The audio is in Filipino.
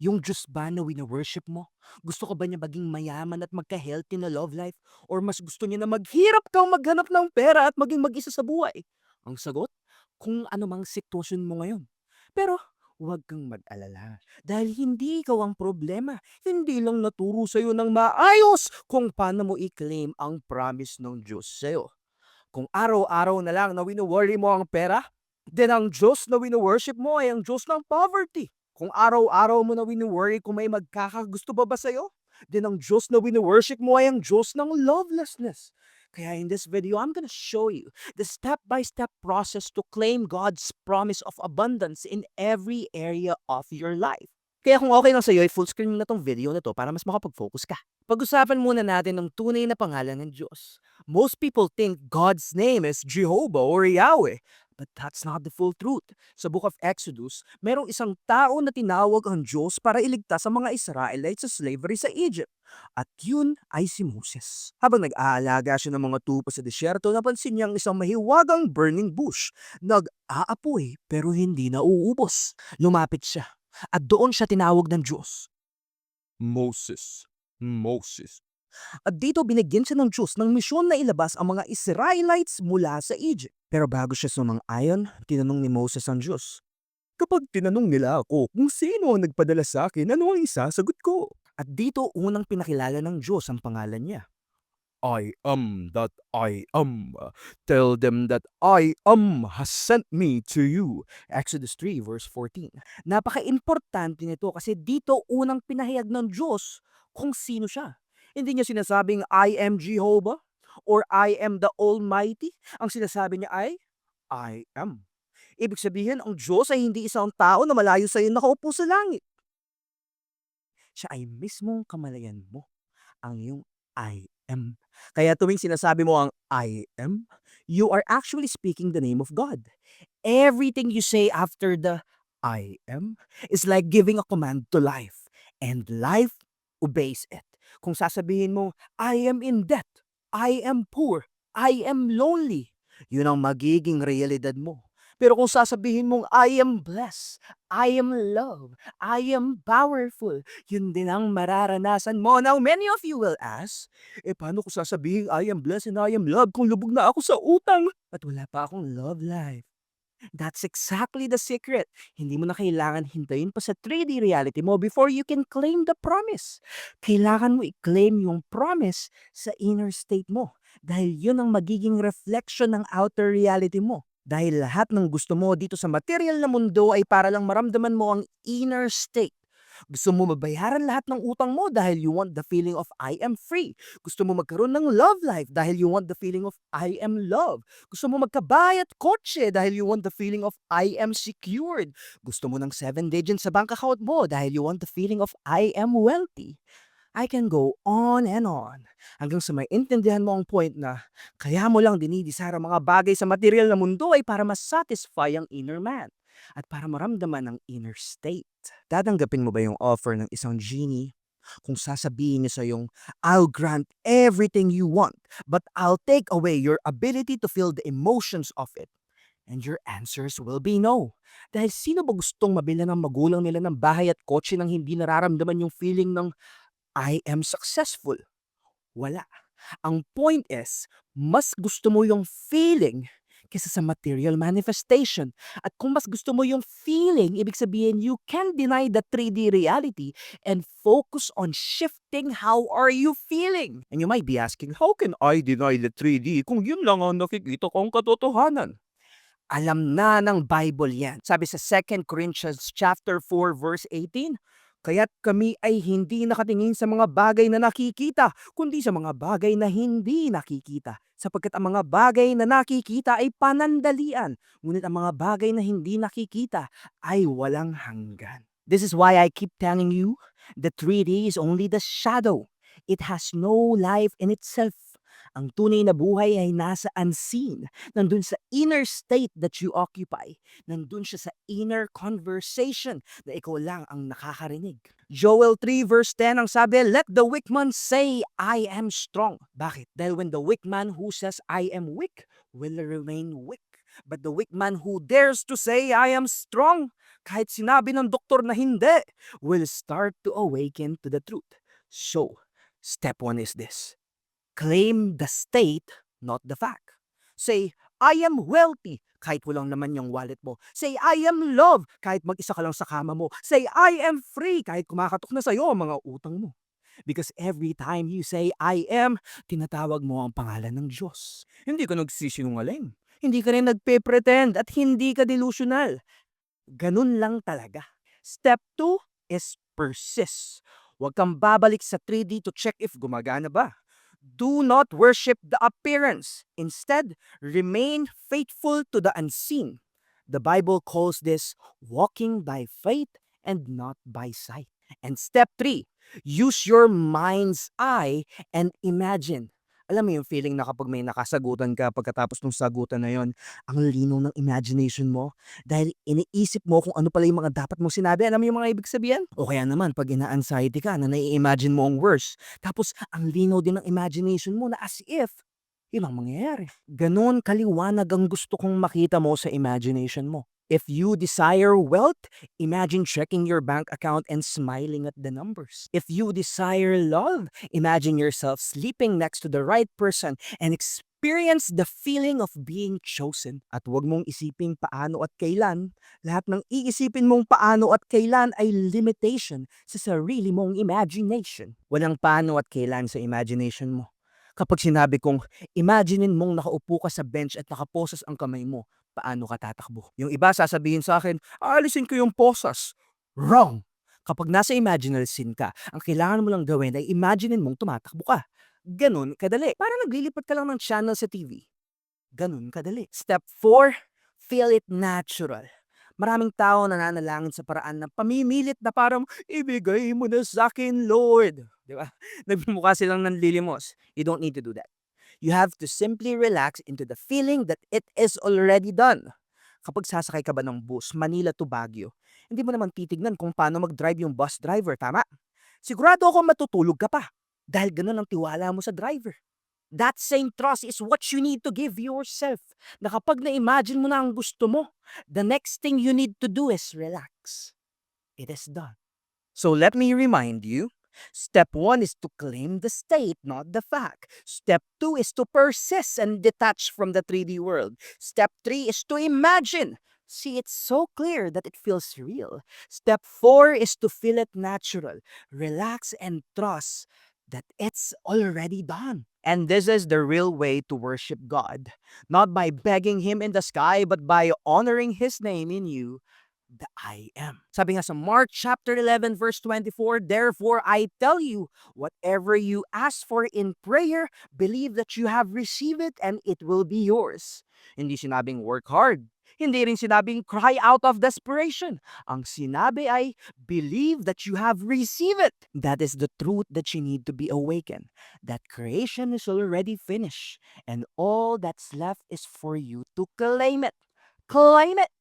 Yung Diyos ba na wino-worship mo? Gusto ka ba niya maging mayaman at magka-healthy na love life? Or mas gusto niya na maghirap kang maghanap ng pera at maging mag-isa sa buhay? Ang sagot, kung ano mang sitwasyon mo ngayon. Pero huwag kang mag-alala dahil hindi ikaw ang problema. Hindi lang naturo sa'yo ng maayos kung paano mo i-claim ang promise ng Diyos sa'yo. Kung araw-araw na lang na wino-worry mo ang pera, then ang Diyos na wino-worship mo ay ang Diyos ng poverty. Kung araw-araw mo na wino-worry kung may magkakagusto ba sa'yo, then ang Diyos na wino-worship mo ay ang Diyos ng lovelessness. Kaya in this video, I'm gonna show you the step-by-step process to claim God's promise of abundance in every area of your life. Kaya kung okay lang sa'yo, i-full screen mo na tong video na to para mas makapag-focus ka. Pag-usapan muna natin ang tunay na pangalan ng Diyos. Most people think God's name is Jehovah or Yahweh, but that's not the full truth. Sa Book of Exodus, merong isang tao na tinawag ang Diyos para iligtas ang mga Israelites sa slavery sa Egypt. At yun ay si Moses. Habang nag-aalaga siya ng mga tupa sa disyerto, napansin niyang isang mahiwagang burning bush. Nag-aapoy pero hindi nauubos. Lumapit siya at doon siya tinawag ng Diyos. Moses, Moses. At dito binigyan siya ng Diyos ng misyon na ilabas ang mga Israelites mula sa Egypt. Pero bago siya sumang-ayon, tinanong ni Moses ang Diyos, kapag tinanong nila ako kung sino ang nagpadala sa akin, ano ang isasagot ko? At dito unang pinakilala ng Diyos ang pangalan niya. I am that I am. Tell them that I am has sent me to you. Exodus 3 verse 14. Napaka-importante nito kasi dito unang pinahayag ng Diyos kung sino siya. Hindi niya sinasabing I am Jehovah or I am the Almighty. Ang sinasabi niya ay I am. Ibig sabihin, ang Diyos ay hindi isang tao na malayo sa iyo nakaupo sa langit. Siya ay mismong kamalayan mo, ang iyong I am. Kaya tuwing sinasabi mo ang I am, you are actually speaking the name of God. Everything you say after the I am is like giving a command to life. And life obeys it. Kung sasabihin mo, I am in debt, I am poor, I am lonely, yun ang magiging realidad mo. Pero kung sasabihin mong, I am blessed, I am loved, I am powerful, yun din ang mararanasan mo. Now, many of you will ask, paano ko sasabihin I am blessed and I am loved kung lubog na ako sa utang at wala pa akong love life? That's exactly the secret. Hindi mo na kailangan hintayin pa sa 3D reality mo before you can claim the promise. Kailangan mo i-claim yung promise sa inner state mo dahil yun ang magiging reflection ng outer reality mo. Dahil lahat ng gusto mo dito sa material na mundo ay para lang maramdaman mo ang inner state. Gusto mo mabayaran lahat ng utang mo dahil you want the feeling of I am free. Gusto mo magkaroon ng love life dahil you want the feeling of I am love. Gusto mo magkabahay at kotse dahil you want the feeling of I am secured. Gusto mo ng 7 digits sa bank account mo dahil you want the feeling of I am wealthy. I can go on and on hanggang sa maintindihan mo ang point na kaya mo lang dinidesire ang mga bagay sa material na mundo ay para mas-satisfy ang inner man at para maramdaman ang inner state. Tatanggapin mo ba yung offer ng isang genie kung sasabihin niya sa yung I'll grant everything you want but I'll take away your ability to feel the emotions of it? And your answers will be no. Dahil sino ba gustong mabila ng magulang nila ng bahay at kotse nang hindi nararamdaman yung feeling ng I am successful? Wala. Ang point is, mas gusto mo yung feeling kaysa sa material manifestation. At kung mas gusto mo yung feeling, ibig sabihin you can deny the 3D reality and focus on shifting how are you feeling. And you might be asking, how can I deny the 3D kung yun lang ang nakikita kong katotohanan? Alam na ng Bible yan. Sabi sa 2 Corinthians chapter 4 verse 18, kaya't kami ay hindi nakatingin sa mga bagay na nakikita, kundi sa mga bagay na hindi nakikita. Sapagkat ang mga bagay na nakikita ay panandalian, ngunit ang mga bagay na hindi nakikita ay walang hanggan. This is why I keep telling you, the 3D is only the shadow. It has no life in itself. Ang tunay na buhay ay nasa unseen, nandun sa inner state that you occupy. Nandun siya sa inner conversation na ikaw lang ang nakakarinig. Joel 3 verse 10 ang sabi, let the weak man say, I am strong. Bakit? Dahil when the weak man who says, I am weak, will remain weak. But the weak man who dares to say, I am strong, kahit sinabi ng doktor na hindi, will start to awaken to the truth. So, step 1 is this. Claim the state, not the fact. Say, I am wealthy, kahit walang naman yung wallet mo. Say, I am loved, kahit mag-isa ka lang sa kama mo. Say, I am free, kahit kumakatok na sa'yo ang mga utang mo. Because every time you say, I am, tinatawag mo ang pangalan ng Diyos. Hindi ka nagsisinungaling. Hindi ka rin nagpe-pretend at hindi ka delusional. Ganun lang talaga. Step 2 is persist. Huwag kang babalik sa 3D to check if gumagana ba. Do not worship the appearance. Instead, remain faithful to the unseen. The Bible calls this walking by faith and not by sight. And step 3, use your mind's eye and imagine. Alam mo yung feeling na kapag may nakasagutan ka pagkatapos ng sagutan na yon, ang linaw ng imagination mo dahil iniisip mo kung ano pala yung mga dapat mong sinabi. Alam mo yung mga ibig sabihin? O kaya naman, pag ina-anxiety ka na nai-imagine mo ang worst, tapos ang linaw din ng imagination mo na as if yun ang mangyayari. Ganon kaliwanag ang gusto kong makita mo sa imagination mo. If you desire wealth, imagine checking your bank account and smiling at the numbers. If you desire love, imagine yourself sleeping next to the right person and experience the feeling of being chosen. At huwag mong isipin paano at kailan. Lahat ng iisipin mong paano at kailan ay limitation sa sarili mong imagination. Walang paano at kailan sa imagination mo. Kapag sinabi kong, imaginein mong nakaupo ka sa bench at nakaposes ang kamay mo, paano ka tatakbo? Yung iba sasabihin sa akin, aalisin ko yung posas. Wrong! Kapag nasa imaginal scene ka, ang kailangan mo lang gawin ay imaginein mong tumatakbo ka. Ganun kadali. Parang naglilipat ka lang ng channel sa TV. Ganun kadali. Step 4, feel it natural. Maraming tao nananalangin sa paraan na pamimilit na parang, ibigay mo na sa akin, Lord. Di ba? Nagmumukha silang nanlilimos. You don't need to do that. You have to simply relax into the feeling that it is already done. Kapag sasakay ka ba ng bus, Manila to Baguio, hindi mo naman titignan kung paano mag-drive yung bus driver, tama? Sigurado ako matutulog ka pa dahil ganun ang tiwala mo sa driver. That same trust is what you need to give yourself. Na kapag na-imagine mo na ang gusto mo, the next thing you need to do is relax. It is done. So let me remind you, step 1 is to claim the state, not the fact. Step 2 is to persist and detach from the 3D world. Step 3 is to imagine. See it so clear that it feels real. Step 4 is to feel it natural. Relax and trust that it's already done. And this is the real way to worship God. Not by begging Him in the sky, but by honoring His name in you, the I am. Sabi nga sa Mark chapter 11 verse 24, therefore I tell you, whatever you ask for in prayer, believe that you have received it and it will be yours. Hindi sinabing work hard. Hindi rin sinabing cry out of desperation. Ang sinabi ay believe that you have received it. That is the truth that you need to be awakened. That creation is already finished and all that's left is for you to claim it. Claim it!